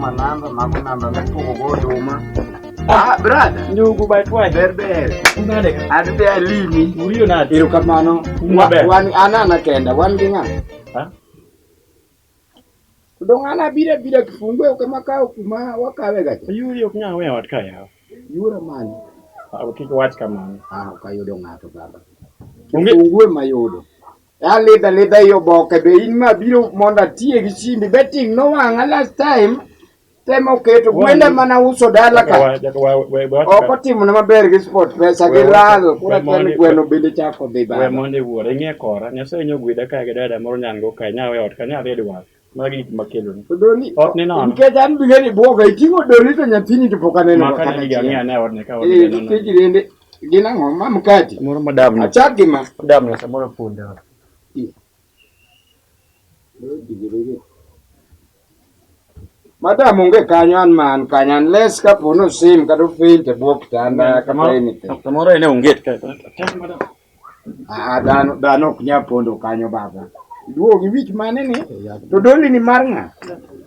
manamba mago namba mepogo goduma. Brother. Ndugu baitwa. Berber. Unade. Adbe alimi. Uriyo nade. Iro kamano. Wan anana kenda wan ginga. Ha? Dongana bira kifungue kama kao kuma wakawe gacha. Yuri ok nyawe ot ka yaw. Yura mani. Kiko wach kamano. Ukayudo ng'ato baba. Kifungue mayudo. Leda yo boke be in ma biro monda tie gi chimbi betting no wanga last time. Temo keto gwenda mana uso dala ka. Oko timo na maber gi sport pesa gi lal kura ken gweno bende chako dhi baba. We monde wuore ng'e kora nyasaye nyogwida ka gi dada moro nyango ka nyawe ot ka nyawe dwar. Magi makelo ni. Doni. Ot ni nono. Nke jan bigeni boga itingo doni to nyathini to pokane no. Makana diga ng'e ne ot ne ka ot ni nono. Tijirende gina ng'o mamkati. Moro madam ni. Achaki ma. Madam ni samoro punde. Madam onge kanyan man kanyan les ka puno sim ka do fil te bok tanda ka ni. Samoro ene unget ka. Madam. Dano knya pondo kanyo baba. Duogi wich mane ni? To doli ni marnga.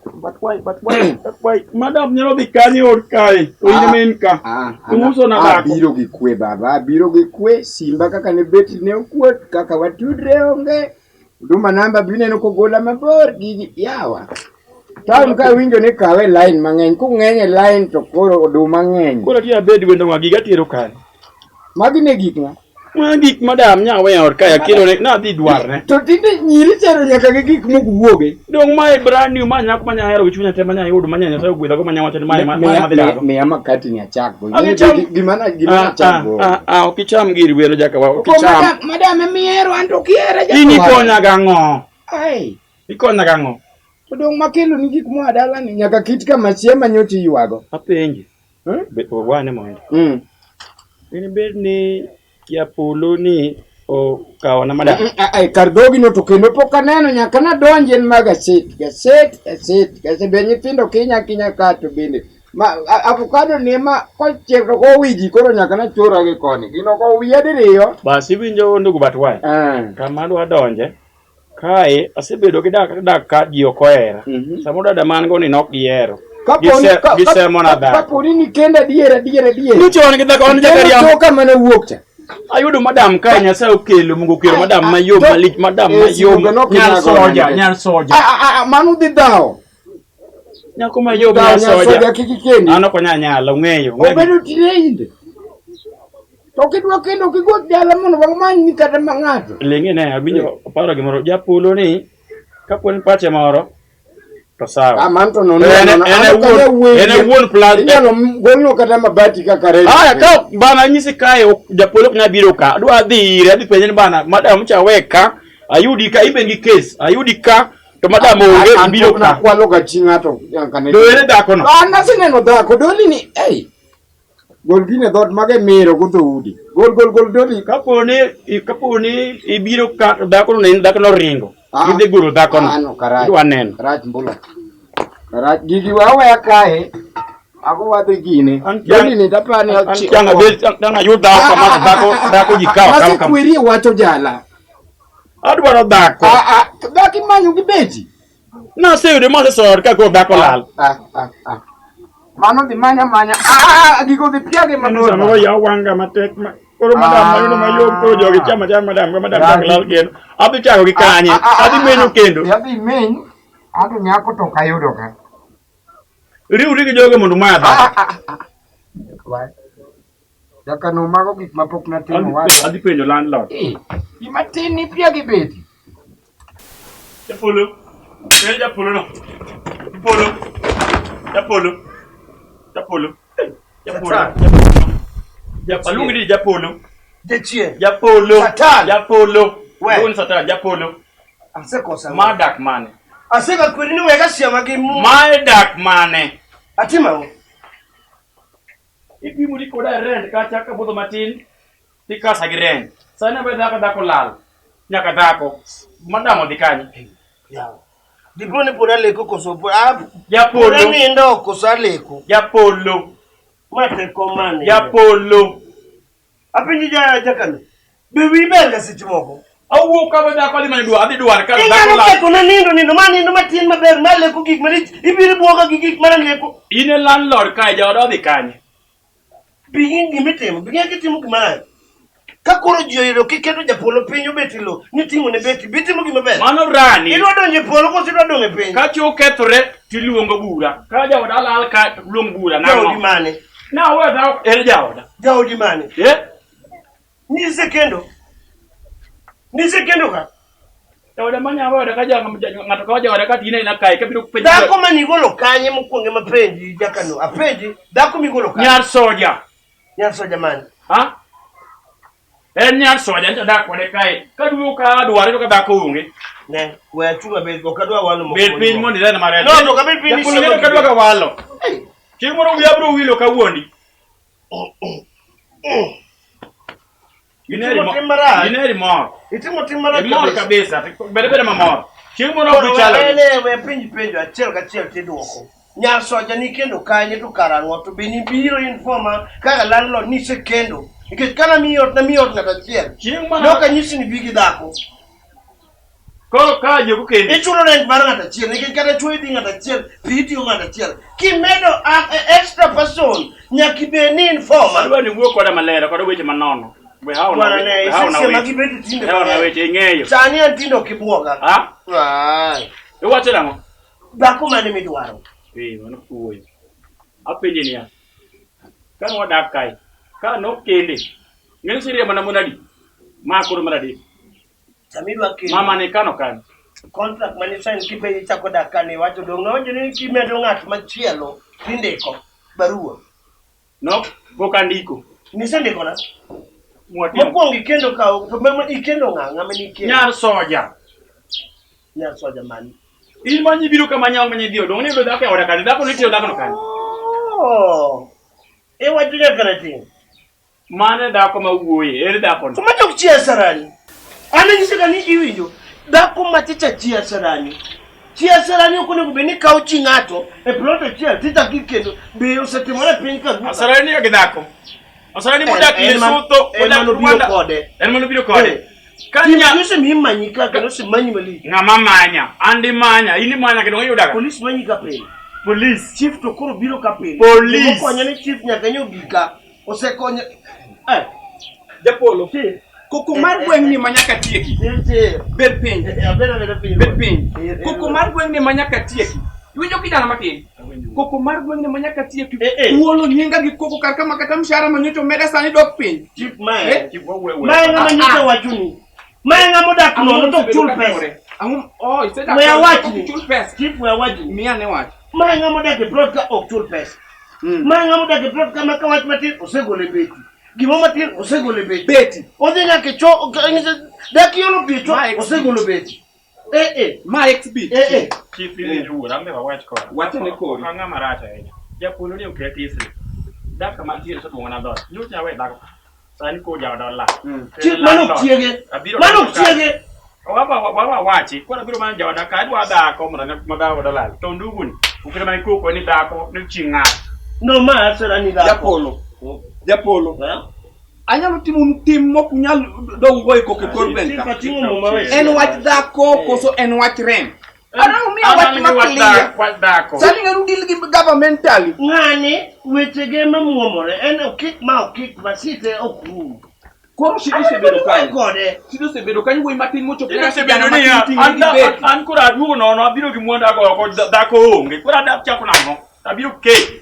But why? Madam nyalo di kanyo or kai. O ine men ka. Tumuso na dako. Biro gi kwe baba, biro gi kwe simba kaka ne beti ne okuot kaka watudre onge. Duma namba bine no kogola mabor gigi yawa. Taun ka winjo ni kawe line mang'eny ku ng'enye line to koro oduma ng'eny. Koro ti abed wendo ma giga tiro kan. Magi ne gik na. Ma gik madam nyawe or kaya kilo ne na di dwar ne. To tinde nyiri chero nyaka gi gik mok wuoge. Dong mai brand new manya ko manya hero chunya te manya yudo manya nyaso gwida ko manya wacho mai me ama kati ni achako. Gimana chako. Okicham giri welo jaka wa okicham. Madam mi hero anto kiera jaka. Ini konya gango. Ai. Ikonya gango. Dong makelo ni gik mo adala ni nyaka kit kama chiema nyoti yuago. Apenji. Be wane mondo. Ini bed ni kia polo ni o kawana madam. Kardogi no to kendo pok aneno nyaka na donje magaset. Gaset be nyithindo kinya ka to bende. Ma avocado ni ma ko chero ko wiji koro nyaka na chora gi koni. Gino ko wiya diriyo. Basi winjo ndugu batwai. Kamano adonje. Kae asebedo gi dak ka ji okoera. Samo dada man go ni nok giero. Gisemona da. Kaponi ni kenda diere. Nuchon gi dhako on jakaria. Toka mane wuok cha. Ayudo madam ka nyasaye okelo mungu kiro madam mayom malich madam mayom nyar soja. Manu di dao. Nyako mayom nyar soja. Kikikendi. Ano ko nyanyala ng'eyo. Obedo trained. To kidwa kendo kigod dala mono wang'many ni kata ng'ato. Lenge ne abinjo paro gimoro japolo ni kaponi pache moro to sawa. Manto no. Ene wuon plan. Inyalo golno kata mabati kaka redi. Ka bana nyisi kae japolo knya biro ka. Adwa dhire adhi penye ni bana madam cha weka ayudi ka ibe ngi case ayudi ka to madam onge biro ka. Kwalo ga chingato yankane. Do ene dako no. Sineno dako doli ni gol gine dot mage mero go udi. Gol doli kaponi ibiro ka dako no dako no ringo. Gidhi guru dako no. Ano karaj. Dwa neno. Karaj mbula. Karaj gigi wawe akae. Ako wadhi gine. Doli ni tapani changa be tanga yuda ko dako jikawa kama. Masi kwiri wacho jala. Adwaro dako. Daki manyu gibeti. Na seyude mase sor ka ko dako lal. Mano di manya. Gigo di piage manora. Samoro ya wanga matek ma. Koro madam mayudo mayom koro jogi chama madam lal kendo. Abi chako gi kanye. Abi menyo kendo. Abi menyo. Ado nyako to kayudo ka. Riuri gi joge mondo madha. Jaka no mago gik mapok na timo wa. Adi penjo landlord. Ima tin ni piage beti. Japolo. Japolo no. Japolo. Alungri Japolo. Dechie. Japolo. Satan. Japolo. We. Don Satan Japolo. Ase kosa. Madak mane. Ase ka kwiri ni wega siama gi mu. Madak mane. Atima o. Ipi muri koda rent ka chaka bodo matin. Tika sa gi rent. Sana be dako lal. Nyaka dako. Madamo dikani. Yawo. Dipone pora leko koso Japolo. Pora ni ndo kosa leko. Japolo. Mate komane. Japolo. Apinji jakane. Be wi benga sichimoko. Awu ka ba ko di man duwa di duwa ka la ko na nindo matin maber male ko gik mari ibiri buoga gik marane ko ine landlord ka ja do di kanye bigin gimitemo bigin kitimo kimara ka koro joiro kiketo japolo pinyo betilo ni timo ne beti bitimo gimaber mano rani idwa donje polo ko sidwa donge piny ka chu kethre tiluongo bura ka ja oda lal ka luong bura na no di mane na wa el jaoda di mane ni sekendo ka jaoda manya wa ka ja ngato ka ja ka tine na kai ka biro penji dako mani golo kanye mokuonge mapenji jakano apenji dako mi golo kanye nyar soja mane ha nyar soja nja dako ne kai ka du ka duare ka dako unge ne we chunga be ko kadwa walo mo be pin mo ni na mare no ka be pin ni so ka dwa ka walo chimo ro ya bro wilo ka wondi Ineri mo. Itimo timara kabisa. Bere mamor. Chimo no kuchala. We penjo achiel ka chiel tiduoko. Nyar soja ni kendo kanye to karango to bini biro informa kaka landlord ni se kendo. Nikech kana miyot ngata chiel. No ka nyisi ni bigi dhako. Ko ka je ku kendo. Ichulo rent mar ngata chiel nikech kata chuo di ngata chiel, piti ngata chiel. Kimedo extra person nyaki be ni informa. Adwa ni wuok koda malera koda weche manono. We how na weche ng'eyo. Chani antindo kibuoga. Ha? Ai. Iwacho nang'o? Dhako mane midwaro? Mano kuoyo. Apenje niya. Ka wadak kai. Ka nokende. Ng'en siria mana monadi. Ma koro maradi. Samidwa kende. Mama ne kano kan. Contract mane sign kibe chako dakane wacho dong no jeni kimedo ng'at machielo tindiko barua. No, bokandiko. Nisendiko na? Mokwongo ikendo ka ikendo ng'ama ni ikendo. Nyar soja mani. Il manyi biro kama nyang manyi dio dong ne do dake ora kan dako ni tio dako no kan. Oh. E wajuja kana tin. Mane dako ma wuoye, ere dako no. Kuma tok chia sarani. Ana ngisika ni iwinjo. Dako maticha chia sarani. Chia sarani ko ne kubeni kauchi ngato e plot chia tita kikendo be osetimore piny ka. Sarani ya gidako. Asarani muda kilesoto mano biro kode. Kanya yuse mimanyika kano simanyi mali. Ngama manya, andi manya, ini manya kendo yuda. Police manyika pe. Police chief to koro biro ka pe. Police. Ko nyane chief nyaka nyobika. Osekonya Japolo. Koko mar gweng ni manyaka tieki. Bed piny. Bed piny. Koko mar gweng ni manyaka tieki. Winjo kidana matin. Koko mar gweng ni manyaka tieki. Uolo nyinga gi koko kaka makata mshahara manyoto meda sani dok piny. Chief mae. Mae ngama nyito wachuni. Mae ngama dak no to chul pesa. Oh, iseda. We watch chul pesa. Chief we watch. Mia ne watch. Mae ngama dak plot ka ok chul pesa. Mae ngama dak plot ka maka watch matin osegole beti. Gimo matin osegole beti. Odenya ke cho dak yolo bicho osegole beti. Ma XB. Chief ni ura mbe watch ko. Watch ne ko. Anga marata enya. Japolo ni okretisi. Daka matin so tuona dot. Nyuta we daka. Sani ko ja dola. Chief manok chiege. Waba wachi. Kwa biro man ja daka adwa dako mra magawa dola. To nduguni. Ukira man ko ni dako ni chinga. No ma asera ni dako. Japolo. Anyalo timo tim mok nyal do woy ko ke korben ka. En wach dako koso en wach rem. Ana mi wach makliya. Sani ngaru dil gi governmentally. Ngane wetege mamuomore en okik masite okru. Koro shidi se bedo kanye. Shidi se bedo kanye woy matin mocho pina se bedo ni an kura duo no abiro gi mwanda ko dako onge. Kura dap chako namo. Abiro ke.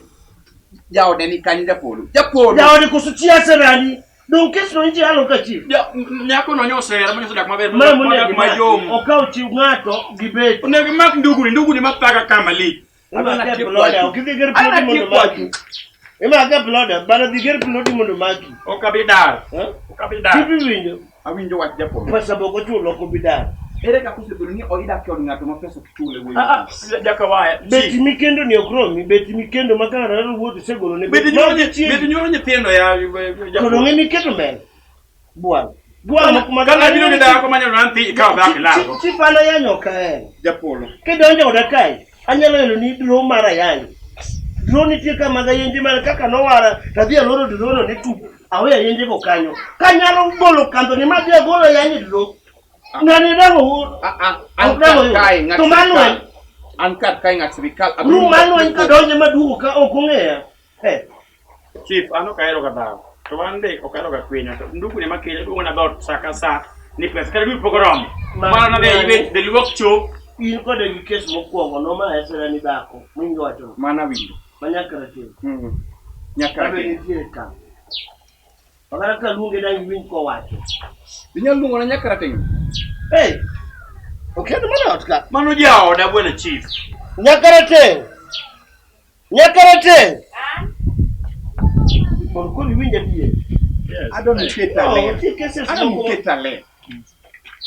Jaode ni kanye Japolo. Jaode kusuchia serani. Donc qu'est-ce qu'on dit alors que tu nyako no nyosera manyo dak maber mayom okauchi ngato gibet ne mak ndugu ni mapaka kama li ana keploda ukigeger plodi mondo maki ema ga ploda bana diger plodi mondo maki okabidar kipi winjo awinjo wach Japolo pesa boko chulo ko bidar ere ka kusebiro ni oida kyo ngato ma pesa kichule we jaka waya beti mikendo ni okromi beti mikendo makara ro wuoto segolo ne beti nyoro nyithindo ya Japolo ngi mikendo men bwana kana biro ni dako manyo nanti ka ba kilaro chipana ya nyoka Japolo kedonjo odakai anyalo elo ni dro mara yani dro ni tika maga yenje mara kaka no wara tabia loro dro ni tu awe yenje ko kanyo kanyalo golo kanto ni mabia golo yani dro Ngani dango. Angkat kai ngat serikal. Rumano ka donje madugo ka okong'eya. Chief, ano kaero kadao. To wande okaro ga kwenya. Ndugu ne makele dugo na about saka sa. Ni pesa kare du program. Mara na de event de luok cho. In ko de kes mokwongo no ma esera ni dako. Mwingi wacho. Mana winjo. Manyakara te. Nyakara te. Ka. Ogara ka lunge dangi win ko wacho. Dinyal lungo na nyakara te. Okay, mana otka. Mano jao da bwana chief. Nyakara te. Ko ni winja biye. Adon mketa le.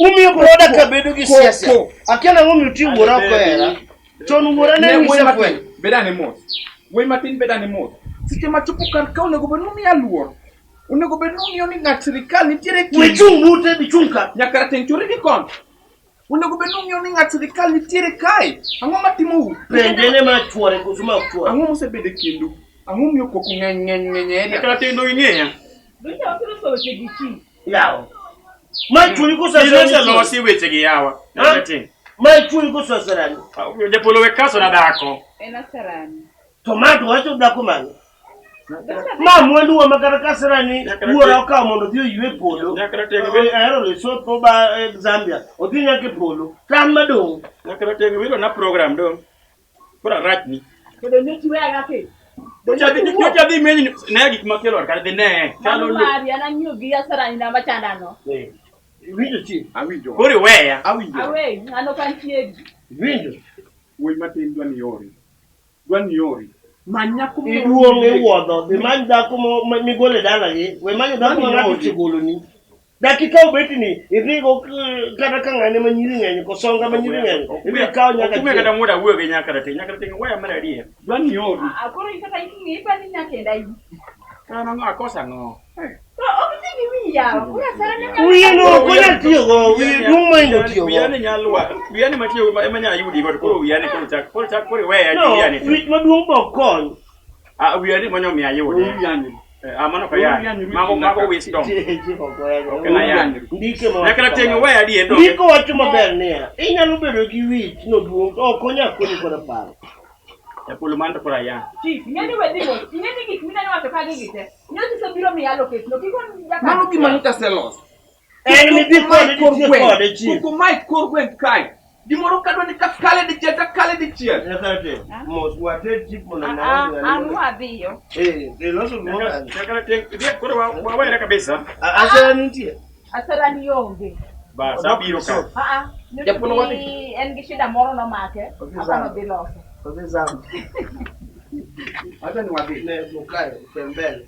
Umi broda kabedo gi siasa. Akena ngumi uti wora ko era. Tonu wora ne wisa kwen. Bedane mos. Woi matin bedane mos. Sike machupu kan ka onego bednu mi aluor. Onego bednu mi oni ng'at sirikal nitiere ki. Wechung'ute bichung'ka. Nyakara ten churi gi kon. Onego bednu mi oni ng'at sirikal nitiere kae. Ang'o matimo u? Pendene ma chuore kusuma chuore. Ang'o mosebede kindu? Ang'o miyo koko ng'eny. Nyakara te ndo ing'eya. Bende wakiro so weche gi chi. Yawo. Ma chuni ko Sasa lo si weche gi yawa. Nyakara te. Ma chuni ko sasarani. De polo we kaso na dako. Ena sarani. Tomato wacho dako mane. Ma mwendu wa makarakasarani uora ka mondo dio ywe polo. Nyakara te ngbe Aero le soto ba Zambia. Odhinya ke polo. Tam madong. nyakara te ngbe na program do. Kora rachni. Kedo neti we agake. Jadi menyi ne gik makelo kar de ne. Chalo mari ana nyu gi sarani na machanda no. Winjo chi. Awinjo. Kore weya. Awinjo. Awe, ano kantie. Winjo. Woi matin dwani yori. Manya kumo. Iduonge wuodho. Dhi many dhako migole dala gi. We manyo dhako ma ng'ato chigolo ni. Dakika ubeti ni. Idhigo kata ka ng'ane ma nyiri ng'eny. Kosonga ma nyiri ng'eny. Idhi kao nyaka. Kume kata muda wuoge nyakara te weya mara rie. Dwani yori. Akoro ikata iki ipa ni nyakenda yi. Kana ngo akosa ngo. To okiti gi ya. Kuna sarani na. Uyeno konya tiyo go. Uyeno ndo tiyo go. Uyane nyalwa. Uyane matiyo emanya yudi go koro uyane koro chak koro weya No, uyane. wit maduong' bokon. Uyane manyo mi ayudi. Uyane. Amano ka ya. Mago wisdom. Kana ya. Ndike ma. Nyakara te weya die do. Ndiko wacho maber niya. Inyalo bedo gi wich no duong'. Okonya koni koda paro. Ya polo mando kora ya. Chief, nyani wedi mo. Nyani gik mina ni wacho kage gite. Nyoti so biro mi allocate no kiko jaka. Mano gima nitaselos. Mi dhi kode chief. Koko Mike Korgwen kai. Gimoro kadwa ni kale di chiel. Nyakara te. Mos wate chief mondo Anu adhiyo. Loso gimoro. Nyakara te koro wawera kabisa. Asera nitie. Asarani yonge. Basa biro ka. Japolo wati. En gi shida moro no make. Akano dhi loso. Hata ni wapi? Ne bukae pembele.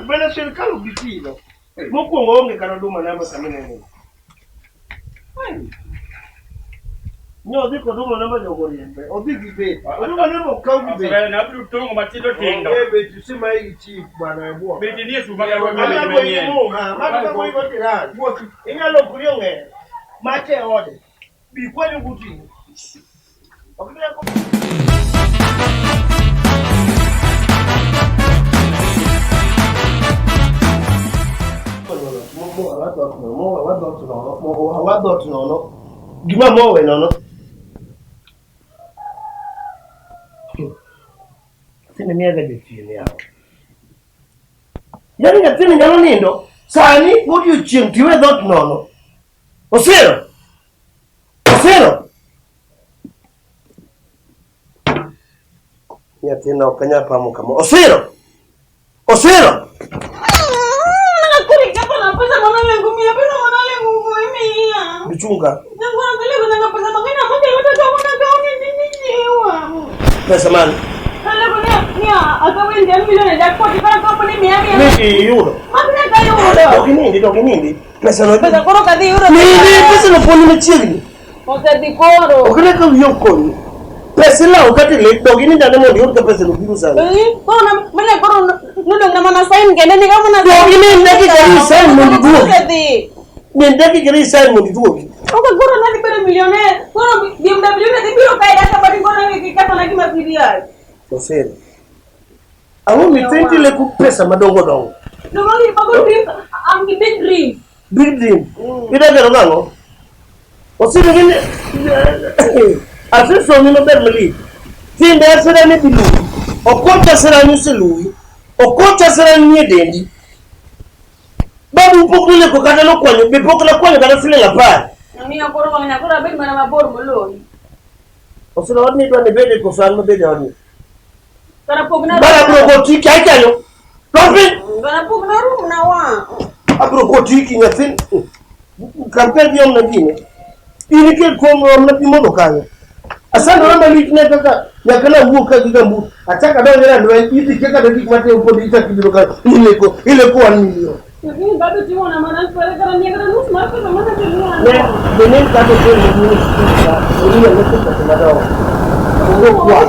Bele serikali ubitilo. Mokwongo onge kana duma namba kamene. Nyo diko duma namba jogoriembe. Odhi gibe. Oduma namba kau gibe. Sasa na bru tongo matindo tindo. Ebe tusema hii chief bwana ebwa. Beti ni su maga wa mwenye. Mama kwa hivyo tira. Inyalo kulionge. Mate ode. Bi kwani nguti. Gima mowe nono. Sine miaga de chini yao. Yani ngatini nyalo nindo. Sani odi chieng tiwe dot nono. Osero. Nyathino kanya pamo kama. Osero. Nakuri kapa na pesa mwana lengu mia pesa mwana lengu mia. Bichunga. Nangora kale kuna pesa makina mmoja yote kwa mwana gauni nini. Pesa man. Kale kuna nia akawende milioni jackpot kwa company mia. Ni euro. Mapina ka euro. Dokinindi. Pesa no. Pesa koro ka euro. Ni pesa no poni machiegni. Ose di koro. Okene ka yokoni. Pesa la ukati le dogini ndane mo ndi ka pesa no biru sana. Koro na mele koro nudo na mana sign ngene ni kama na dogini ndaki ka sign mo ndi duogi. Ni ndaki ka sign mo ndi duogi. Okay, koro na ni pere millionaire. Koro BMW na biro kaida kama ni koro ni kikata na kima serial. Osero. Awo mi 20 le ku pesa madongo dongo. No, I'm the big dream. Building. Ida gero gango. Osiri ngine. Afi so mi no ber mali. Tinde asira ni bilu. Okota sira ni selu. Okota sira ni dendi. Babu pokule ko kada no kwanyo, be pokule kwanyo kada file la pa. Mimi akoro banganya akora be mana mabor moloi. Osira wani ndo ne bele ko fano bele wani. Kana pogna. Bala bro ko ti kai kayo. Profit. Kana pogna room na wa. Abro ko ti ki ngafin. Campaign yom na dine. Ini ke ko mo na bimo do kayo. Asana wanda litne kaka yakala huka kigambu. Ataka dawo ngira ndo iti keka do kikmate upo dita kidiro ka ile ko 1 million. Lakini bado tiona maana pale kama ni kama nusu mara kama maana tiona. Ne benen ka do ko ni ile ne ko ta dawo. Ngo kwa.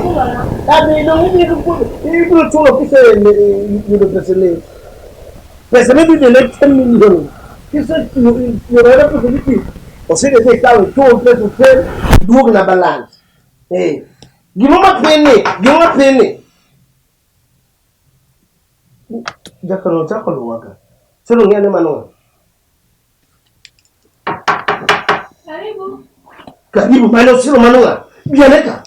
Tabe no ni ko ibro tolo kise ni do pesele. Pesele bi de 10 million. Kise yo era ko biti. Osile te tawo to to fer duog na balance. Gimoma pene. Jakano chakolo waka. Sero ngene mano. Karibu malo sero mano. Bianeka.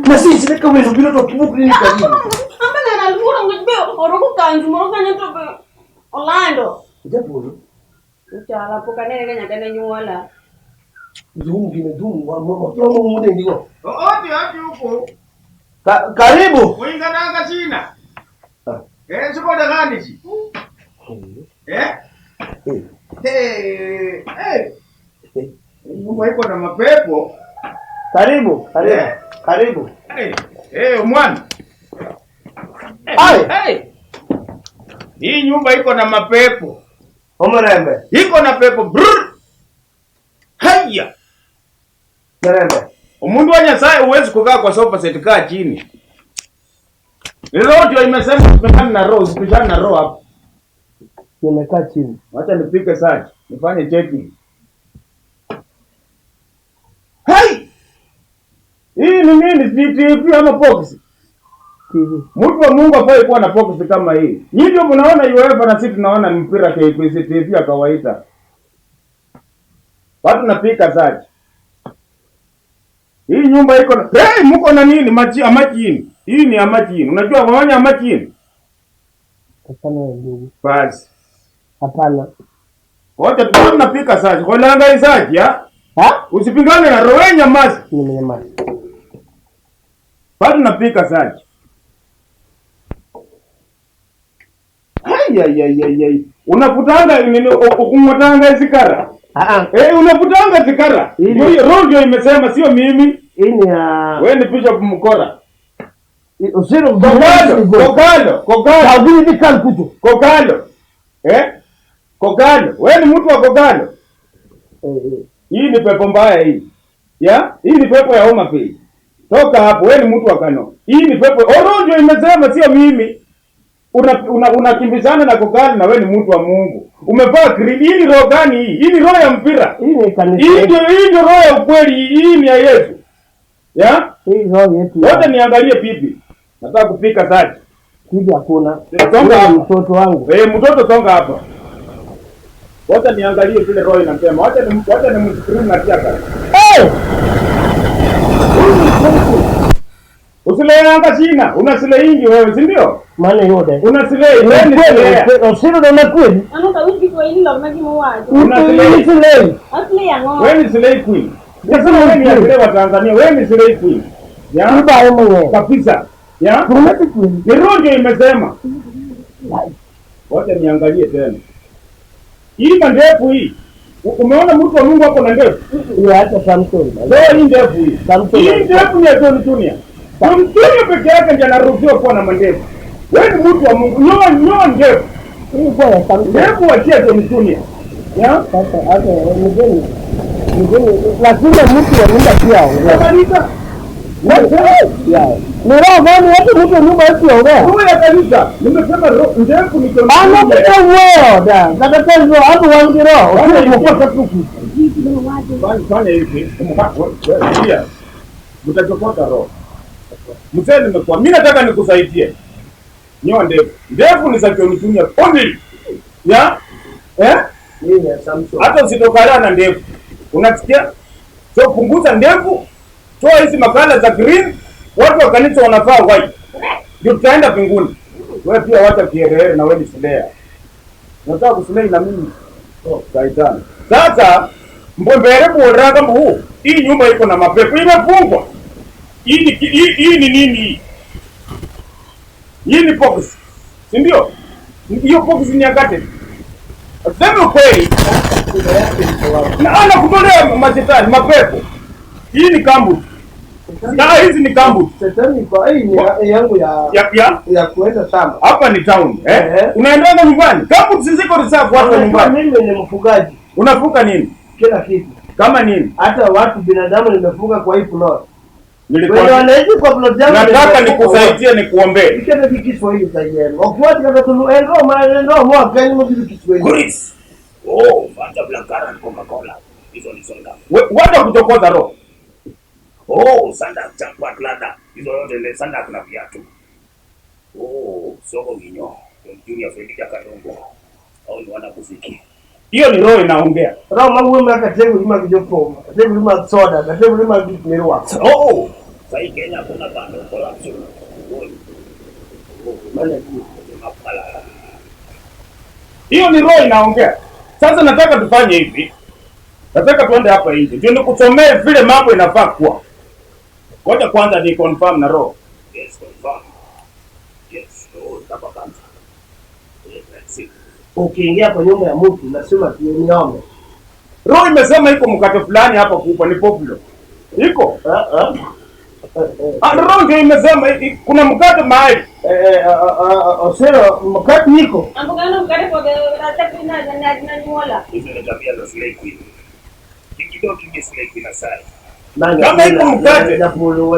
Na sisi leka wewe bilo to tubukuri ni karibu. Amba na lura ngbe oroku kanju moro kanya to be Orlando. Japo. Utala pokane kanya kana nyuala. Zoom wa mama mude ndigo. Oti huko. Karibu. Kuinga nanga China. Siko da gani ji? Nyumba iko na mapepo. Karibu. Mwana. Hii nyumba iko na mapepo. Omorembe. Iko na pepo. Brr. Haya. Merembe. Umundu wa Nyasaye huwezi kukaa kwa sofa set, kaa chini. Leo ndio imesema tupendane na roho, tupendane na roho hapo. Nimekaa chini. Wacha nipike search, nifanye checking. Hai! Hii ni nini? CCTV ama box? TV. Mtu wa Mungu afai kuwa na box kama hii. Nyinyi ndio mnaona UEFA na sisi tunaona mpira KPC TV ya kawaida. Watu napika search. Hii nyumba iko na mko na nini? Amachini. Hii ni amachini. Unajua waonya amachini? Hapana ndugu. Basi. Hapana. Wote tunapika search. Kwa nanga search ya? Usipingane na roho nyamazi. Nimenyamaza. Bado napika search. Ai. Unaputanga nini? Ukumotanga zikara. Unaputanga zikara. Roho ndio imesema sio mimi. Hii ni ya wewe ni Bishop Mkora. Usiro Kokalo. Kaburi ni kalkutu. Kokalo. Kokalo. Wewe ni mtu wa kokalo. Hii ni pepo mbaya hii. Hii ni pepo ya homa pay. Toka hapo, wewe ni mtu wa kano. Hii ni pepo. Roho ndio imesema sio mimi. Unakimbizana na kokalo na wewe ni mtu wa Mungu. Umevaa cream. Hii ni roho gani hii? Hii ni roho ya mpira. Hii ni kanisa. Hii ndio roho ya ukweli. Hii ni ya Yesu. Hii roho yetu. Wote niangalie pipi. Nataka kupika sasa. Pipi hakuna. Songa hapa mtoto wangu. Mtoto songa hapa. Wote niangalie vile roho inasema. Wote ni msikrini na tiaka. Usileanga China, unasile ingi wewe, si ndio? Maana yote. Unasile wewe. Usiro ndo kweli. Anuka wiki kwa hili la magi mwaje. Unasile. Asli yango. Wewe ni slave queen. Sasa wewe ni slave wa Tanzania, wewe ni slave queen. Mbaya mwenyewe. Kabisa. Tunataka kweli. Ndio imesema. Wote niangalie tena. Hii ndefu hii. Umeona mtu wa Mungu hapo na ndefu? Hata Samson. Hii ndefu hii. Hii ndefu ni ya Tunia. Tunia peke yake ndiye anaruhusiwa kuwa na mandefu. Wewe ni mtu wa Mungu. Nyoa ndefu. Hii kwa ya Samson. Ndefu wachie Tunia. Sasa hata mgeni. Lazima mtu wa nyumba pia. Kanisa. Ni roho gani hata mtu nyumba ongea? Roho ya kanisa. Nimesema ndefu ni Tunia. Ana wewe da. Nataka hizo hapo wangu roho. Ukipata tuku. Fanya hivi. Wewe mtachokota roho. Mzee nimekuwa mimi nataka nikusaidie. Nyoa ndefu. Ndefu ni za Tunia only. Mimi ya Samson. Hata usitokana na ndevu. Unasikia? So punguza ndevu. Toa hizi makala za green. Watu wa kanisa wanafaa white. Ndio tutaenda mbinguni. Wewe pia wacha kiherehere na wewe Sulea. Nataka kusulei na mimi. Saitani. Sasa mbembere bora kama huu. Hii nyumba iko na mapepo imefungwa. Hii ni nini? Hii ni box. Si ndio? Hiyo box ni yakate. Sema kweli. Na ana kutolea mashetani mapepo. Hii ni kambu. Na hizi ni kambu. Shetani kwa hii ni yangu ya kuenda shamba. Hapa ni town, Unaenda nyumbani. Kambu ziko reserve watu nyumbani. Mimi ni mfugaji. Unafuka nini? Kila kitu. Kama nini? Hata watu binadamu nimefuga kwa hii plot. Nilikuwa wanaishi kwa plot yangu. Nataka nikusaidie nikuombee. Ikete Kiswahili sayeni. Wakiwati kata tulu endo mwa Kenya mbibi Kiswahili. Chris. Fanta Blackara na Coca-Cola. Hizo ni soda. Wacha kutokoza roho. Sanda chakwa lada. Hizo yote ni sanda kuna viatu. Soko Ginyo. Junior Felix Kalongo. Au ni wana muziki. Hiyo ni roho inaongea. Roho mangu maka tebu lima kijopoma. Tebu lima soda, tebu lima mirwa. Sasa Kenya kuna bando kwa sio. Hiyo ni roho inaongea. Sasa nataka tufanye hivi. Nataka tuende hapa nje. Ndio nikusomee vile mambo inafaa kuwa. Ngoja kwanza ni confirm na roho. Yes, confirm. Yes, tabakana. Ukiingia kwa nyumba ya mtu nasema niombe. Roho imesema iko mkate fulani hapa kubwa ni popular. Iko? Roho ndio imesema kuna mkate mahali. Osero mkate niko. Ambogano mkate kwa rata na nyola. Hizo ni tabia za slave queen. Kidogo kingi slave queen asai. Kama iko mkate japolo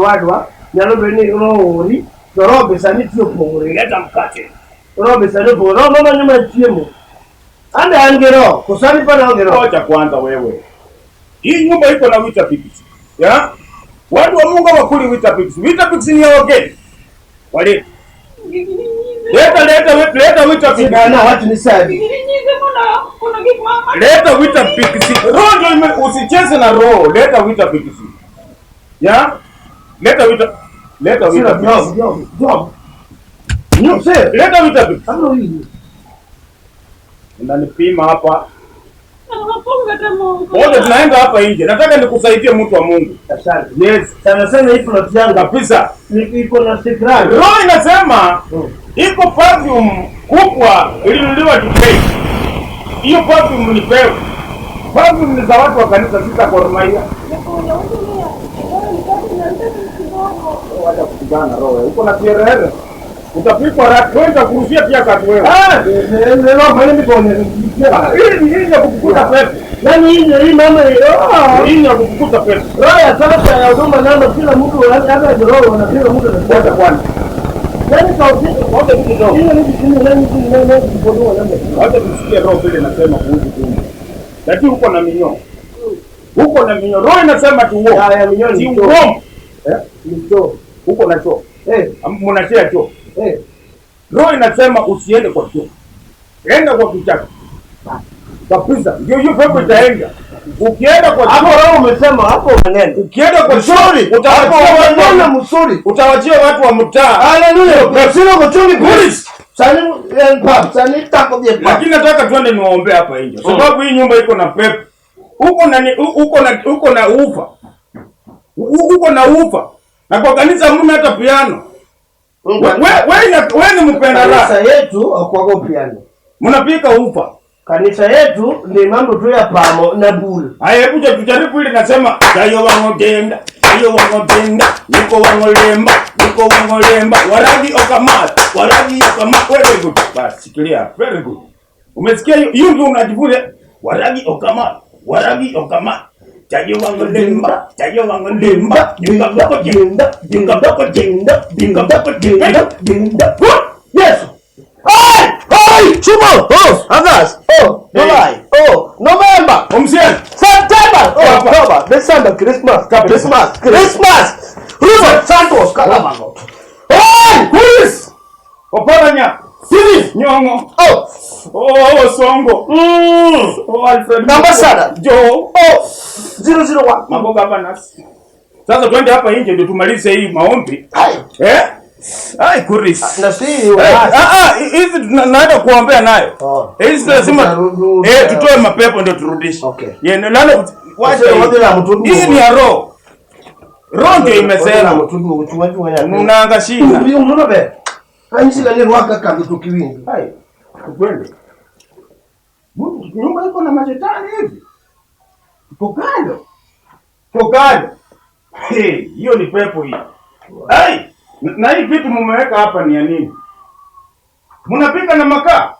wadwa nyalo beni rohori robe sani tio pongore. Leta mkate. Robe sani pongore mama nyuma tiemo. Ande angero kusani pana angero. Ngoja kwanza wewe. Hii nyumba iko na wita pipisi. Ya? Watu wa Mungu wakuli wita pipisi. Wita pipisi ni wageni. Wale. Leta wita pipisi. Na watu ni sabi. Leta wita pipisi. Roho ndio usicheze na roho. Leta wita pipisi. Ya? Leta wita pipisi. Leta wita pipisi. Hapo hii. Unanipima hapa. Wote tunaenda hapa nje. Nataka nikusaidie mtu wa Mungu. Asante. Yes. Sana hii plot yangu Kabisa. iko na secret. Roho inasema iko perfume kubwa ilinunuliwa Dubai. Hiyo perfume ni pewe. Perfume ni za watu wa kanisa sita kwa Romaia. Wacha kupigana roho. Uko na kiherehere. Utapikwa kwenda kurushia pia kati wewe. Leo mimi niko Hii ya kukukuta pepo. nani hii mama Hii ya kukukuta pepo. roho ya sasa ya huduma namba kila mtu hata roho na kila mtu Ngoja kwanza. nani kauti Ngoja kidogo. nani kubodoa namba Wacha tusikie roho vile nasema kuhusu tumbo. Lakini uko na minyoo. Uko na minyoo. Roho inasema tu uo. ya minyoo Si uongo. ni choo Uko na choo. Mnashia choo. Roho inasema usiende kwa choo. Enda kwa kichaka. Kabisa. Ndio hiyo pepo itaenda. Ukienda kwa choo. hapo roho umesema hapo maneno Ukienda kwa choo, utawachia mzuri utawachia watu wa mtaa. haleluya sio kuchungi police sani tako bia. Lakini nataka tuende niwaombe hapa nje. Sababu hii nyumba iko na pepo. Uko na ufa. Uko na ufa. Na kwa kanisa hamna hata piano. Wewe ni mpenda la. Kanisa yetu kwa piano. Mnapika ufa. Kanisa yetu ni mambo tu ya pamo na bulu. Haya hebu tujaribu ile nasema dayo wangotenda. Niko wangolemba. Waragi okama. Very good. Basi sikilia. Very good. Umesikia hiyo ndio unajivunia. Waragi okama. Tayo wangolemba. Nikaboko jenda. Yes. Hey! Chumo! August! July! November! September! October! December! Christmas! Ruben Santos! Kalamango! Hey! Who is? Oparanya. Sini! Nyongo. Oh, Songo. Oh, Alfred. Ambassador. Joe. Oh, 001. Mambo hapa nasi. Sasa twende hapa nje ndio tumalize hii maombi. Ai Kuris. Na si hizi naenda kuombea nayo. Hizi lazima tutoe mapepo ndio turudishe. Okay. Yeye lalo wacha hii ni ya roho. Roho ndio imesema. Unaanga shina. Ndio unaona be. Kanisi la leo waka kama tukiwingi. Hai. Kweli. Nyumba iko na mashetani hivi. Kokalo. Hiyo ni pepo hii. Hai. Na hii vitu mumeweka hapa ni ya nini? Mnapika na makaa?